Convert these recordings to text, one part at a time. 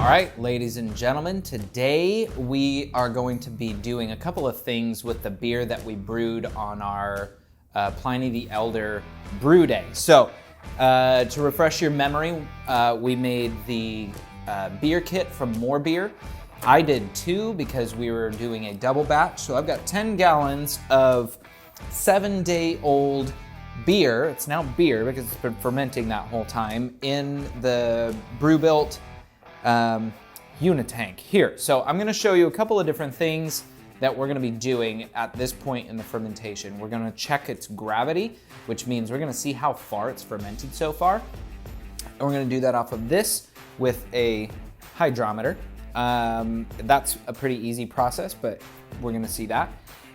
All right, ladies and gentlemen, today we are going to be doing a couple of things with the beer that we brewed on our Pliny the Elder brew day. So, to refresh your memory, we made the beer kit from More Beer. I did 2 because we were doing a double batch. So I've got 10 gallons of 7-day-old beer. It's now beer because it's been fermenting that whole time in the Brewbuilt unitank here. So I'm gonna show you a couple of different things that we're gonna be doing at this point in the fermentation. We're gonna check its gravity, which means we're gonna see how far it's fermented so far. And we're gonna do that off of this with a hydrometer. That's a pretty easy process, but we're gonna see that.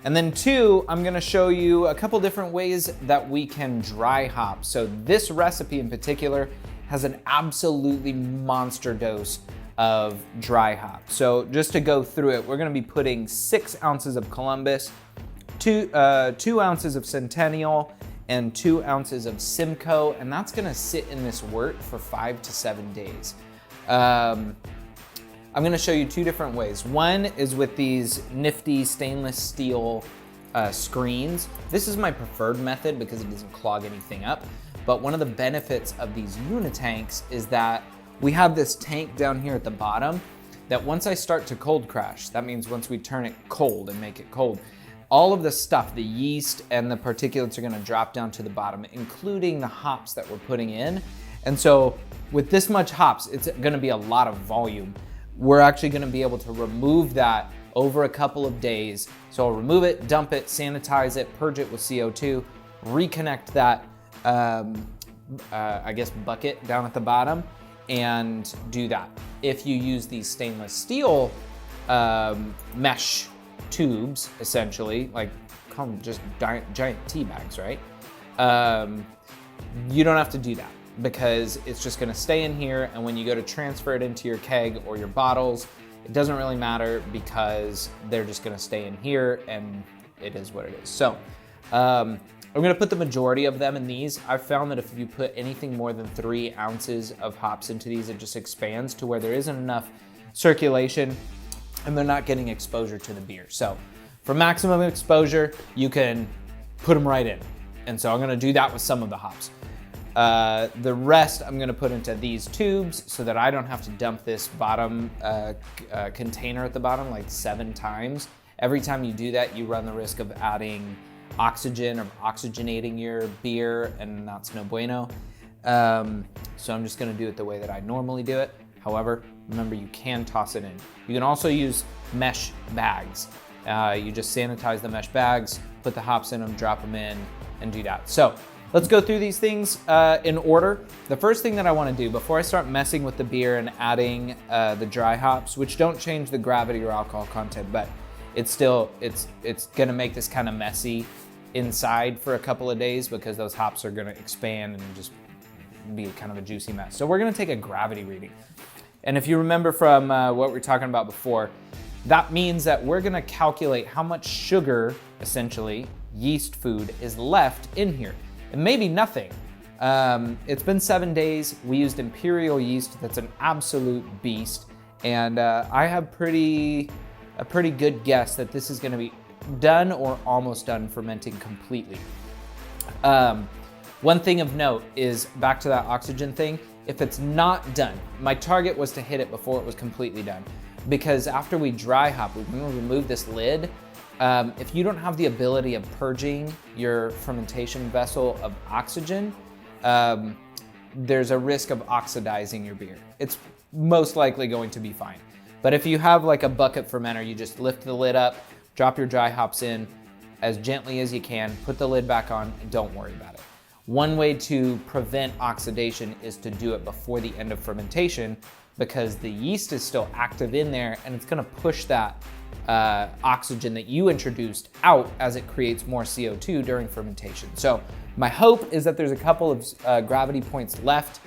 And then 2, I'm gonna show you a couple different ways that we can dry hop. So this recipe in particular has an absolutely monster dose of dry hop. So just to go through it, we're gonna be putting 6 ounces of Columbus, 2 ounces of Centennial, and 2 ounces of Simcoe, and that's gonna sit in this wort for 5 to 7 days. I'm gonna show you 2 different ways. One is with these nifty stainless steel screens. This is my preferred method because it doesn't clog anything up. But one of the benefits of these unitanks is that we have this tank down here at the bottom that once I start to cold crash, that means once we turn it cold and make it cold, all of the stuff, the yeast and the particulates are gonna drop down to the bottom, including the hops that we're putting in. And so with this much hops, it's gonna be a lot of volume. We're actually gonna be able to remove that over a couple of days. So I'll remove it, dump it, sanitize it, purge it with CO2, reconnect that I guess bucket down at the bottom and do that. If you use these stainless steel mesh tubes, essentially, like call them just giant tea bags, right? You don't have to do that because it's just gonna stay in here, and when you go to transfer it into your keg or your bottles, it doesn't really matter because they're just gonna stay in here and it is what it is. So, I'm gonna put the majority of them in these. I've found that if you put anything more than 3 ounces of hops into these, it just expands to where there isn't enough circulation and they're not getting exposure to the beer. So for maximum exposure, you can put them right in. And so I'm gonna do that with some of the hops. The rest I'm gonna put into these tubes so that I don't have to dump this bottom container at the bottom like 7 times. Every time you do that, you run the risk of adding oxygen or oxygenating your beer, and that's no bueno. So I'm just gonna do it the way that I normally do it. However, remember you can toss it in. You can also use mesh bags. You just sanitize the mesh bags, put the hops in them, drop them in, and do that. So let's go through these things in order. The first thing that I wanna do before I start messing with the beer and adding the dry hops, which don't change the gravity or alcohol content, but it's gonna make this kind of messy inside for a couple of days because those hops are gonna expand and just be kind of a juicy mess. So we're gonna take a gravity reading. And if you remember from what we were talking about before, that means that we're gonna calculate how much sugar, essentially, yeast food, is left in here. It may be nothing. It's been 7 days. We used imperial yeast that's an absolute beast. And I have a pretty good guess that this is gonna be done or almost done fermenting completely. One thing of note is back to that oxygen thing. If it's not done, my target was to hit it before it was completely done. Because after we dry hop, we're gonna remove this lid. If you don't have the ability of purging your fermentation vessel of oxygen, there's a risk of oxidizing your beer. It's most likely going to be fine. But if you have like a bucket fermenter, you just lift the lid up, drop your dry hops in as gently as you can, put the lid back on, and don't worry about it. One way to prevent oxidation is to do it before the end of fermentation because the yeast is still active in there and it's gonna push that oxygen that you introduced out as it creates more CO2 during fermentation. So my hope is that there's a couple of gravity points left.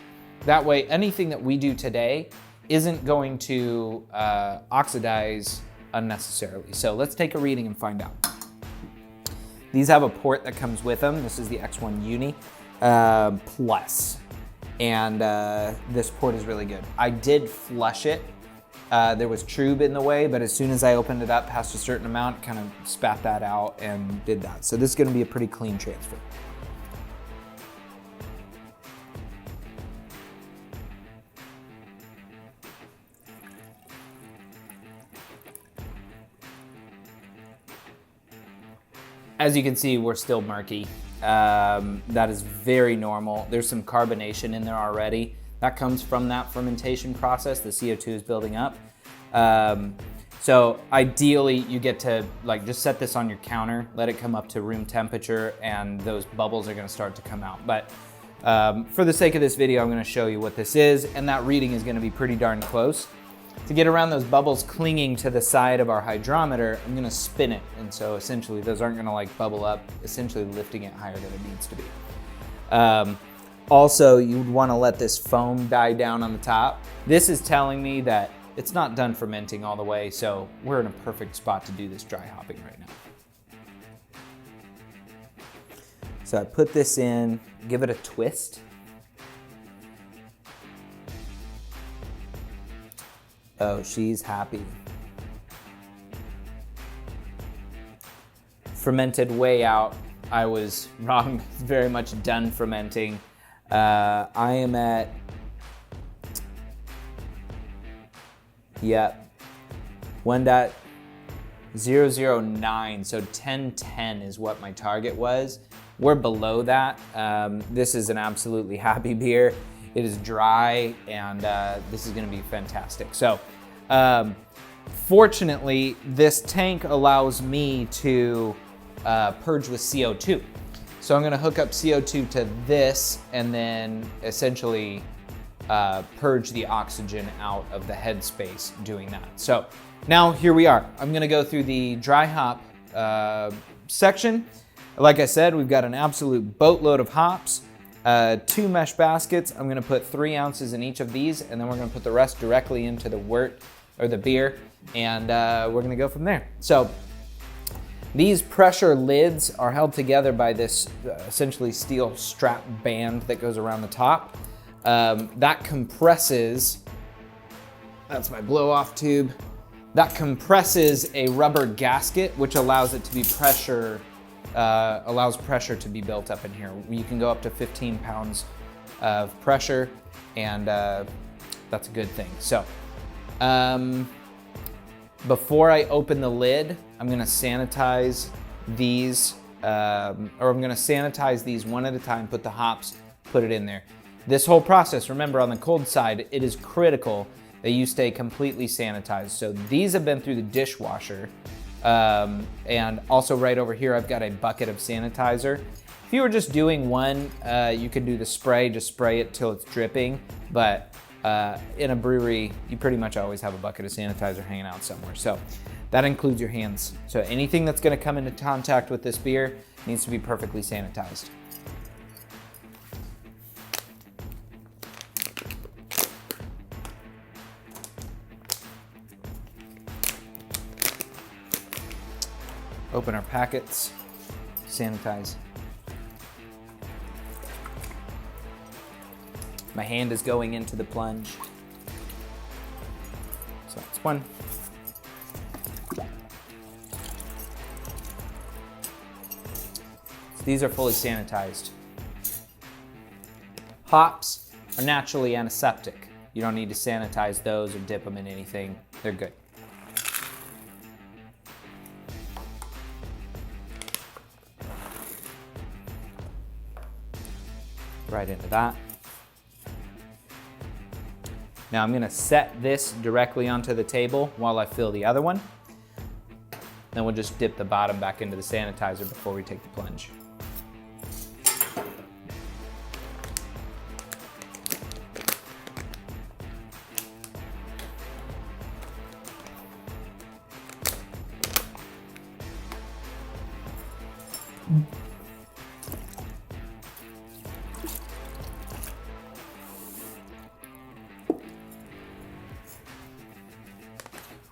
That way, anything that we do today isn't going to oxidize unnecessarily. So let's take a reading and find out. These have a port that comes with them. This is the X1 Uni Plus. And this port is really good. I did flush it there was trube in the way, but as soon as I opened it up past a certain amount, it kind of spat that out and did that. So this is gonna be a pretty clean transfer. As you can see, we're still murky. That is very normal. There's some carbonation in there already. That comes from that fermentation process. The CO2 is building up. So ideally you get to like just set this on your counter, let it come up to room temperature, and those bubbles are gonna start to come out. But for the sake of this video, I'm gonna show you what this is, and that reading is gonna be pretty darn close. To get around those bubbles clinging to the side of our hydrometer, I'm gonna spin it. And so essentially those aren't gonna like bubble up, essentially lifting it higher than it needs to be. Also, you'd wanna let this foam die down on the top. This is telling me that it's not done fermenting all the way, so we're in a perfect spot to do this dry hopping right now. So I put this in, give it a twist. Oh, she's happy. Fermented way out. I was wrong, it's very much done fermenting. I am at, yep, 1.009, so 1010 is what my target was. We're below that. This is an absolutely happy beer. It is dry, and this is gonna be fantastic. So, fortunately, this tank allows me to purge with CO2. So I'm gonna hook up CO2 to this and then essentially purge the oxygen out of the headspace doing that. So now here we are. I'm gonna go through the dry hop section. Like I said, we've got an absolute boatload of hops, 2 mesh baskets. I'm gonna put 3 ounces in each of these, and then we're gonna put the rest directly into the wort or the beer, and we're gonna go from there. So these pressure lids are held together by this essentially steel strap band that goes around the top. That compresses, that's my blow off tube. That compresses a rubber gasket, which allows it to be allows pressure to be built up in here. You can go up to 15 pounds of pressure, and that's a good thing. So, before I open the lid, I'm gonna sanitize these, I'm gonna sanitize these one at a time, put the hops, put it in there. This whole process, remember on the cold side, it is critical that you stay completely sanitized. So these have been through the dishwasher, and also right over here, I've got a bucket of sanitizer. If you were just doing one, you could do the spray, just spray it till it's dripping, but in a brewery, you pretty much always have a bucket of sanitizer hanging out somewhere. So that includes your hands. So anything that's gonna come into contact with this beer needs to be perfectly sanitized. Open our packets, sanitize. My hand is going into the plunge. So that's one. So these are fully sanitized. Hops are naturally antiseptic. You don't need to sanitize those or dip them in anything. They're good. Right into that. Now I'm gonna set this directly onto the table while I fill the other one. Then we'll just dip the bottom back into the sanitizer before we take the plunge.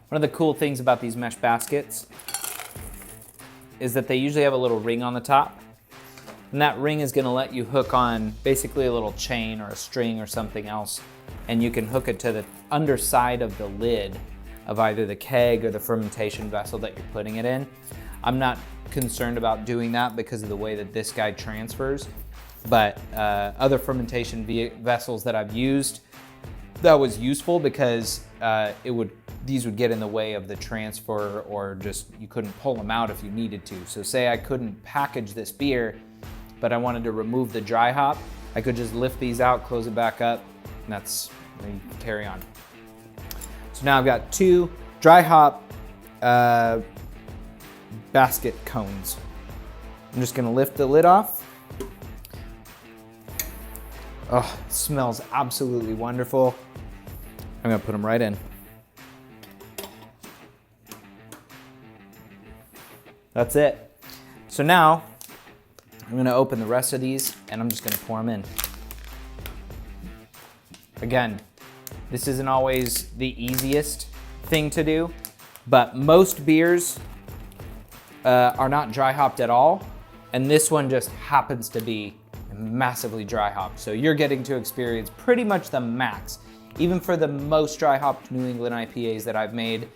One of the cool things about these mesh baskets is that they usually have a little ring on the top. And that ring is gonna let you hook on basically a little chain or a string or something else. And you can hook it to the underside of the lid of either the keg or the fermentation vessel that you're putting it in. I'm not concerned about doing that because of the way that this guy transfers, but other fermentation vessels that I've used, that was useful because these would get in the way of the transfer, or just you couldn't pull them out if you needed to. So say I couldn't package this beer, but I wanted to remove the dry hop, I could just lift these out, close it back up, and that's, you can carry on. So now I've got 2 dry hop basket cones. I'm just gonna lift the lid off. Oh, it smells absolutely wonderful. I'm gonna put them right in. That's it. So now I'm gonna open the rest of these and I'm just gonna pour them in. Again, this isn't always the easiest thing to do, but most beers are not dry hopped at all. And this one just happens to be massively dry hopped. So you're getting to experience pretty much the max. Even for the most dry hopped New England IPAs that I've made,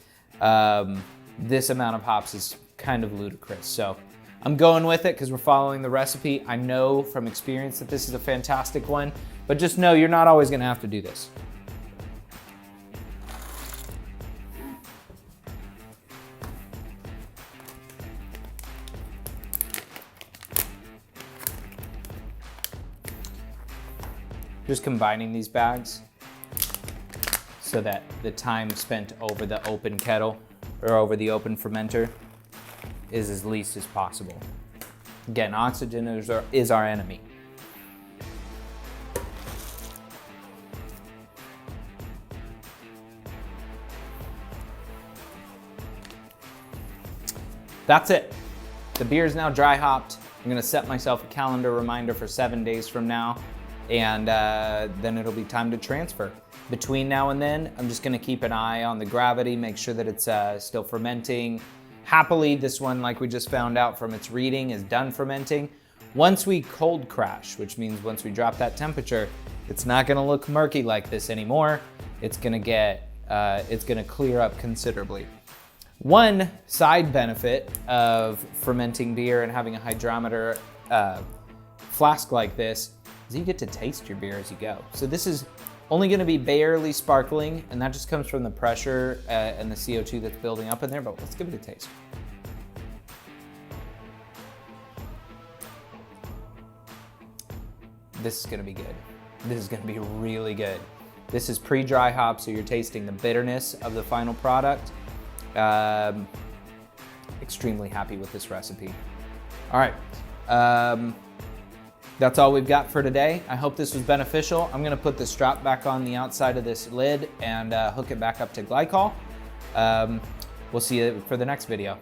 this amount of hops is kind of ludicrous. So I'm going with it because we're following the recipe. I know from experience that this is a fantastic one, but just know you're not always gonna have to do this. Just combining these bags so that the time spent over the open kettle or over the open fermenter is as least as possible. Again, oxygen is our enemy. That's it. The beer is now dry hopped. I'm gonna set myself a calendar reminder for 7 days from now, and then it'll be time to transfer. Between now and then, I'm just gonna keep an eye on the gravity, make sure that it's still fermenting. Happily, this one, like we just found out from its reading, is done fermenting. Once we cold crash, which means once we drop that temperature, it's not gonna look murky like this anymore. It's gonna clear up considerably. One side benefit of fermenting beer and having a hydrometer flask like this is you get to taste your beer as you go. So this is only gonna be barely sparkling, and that just comes from the pressure and the CO2 that's building up in there, but let's give it a taste. This is gonna be good. This is gonna be really good. This is pre-dry hop, so you're tasting the bitterness of the final product. Extremely happy with this recipe. All right. That's all we've got for today. I hope this was beneficial. I'm gonna put the strap back on the outside of this lid and hook it back up to glycol. We'll see you for the next video.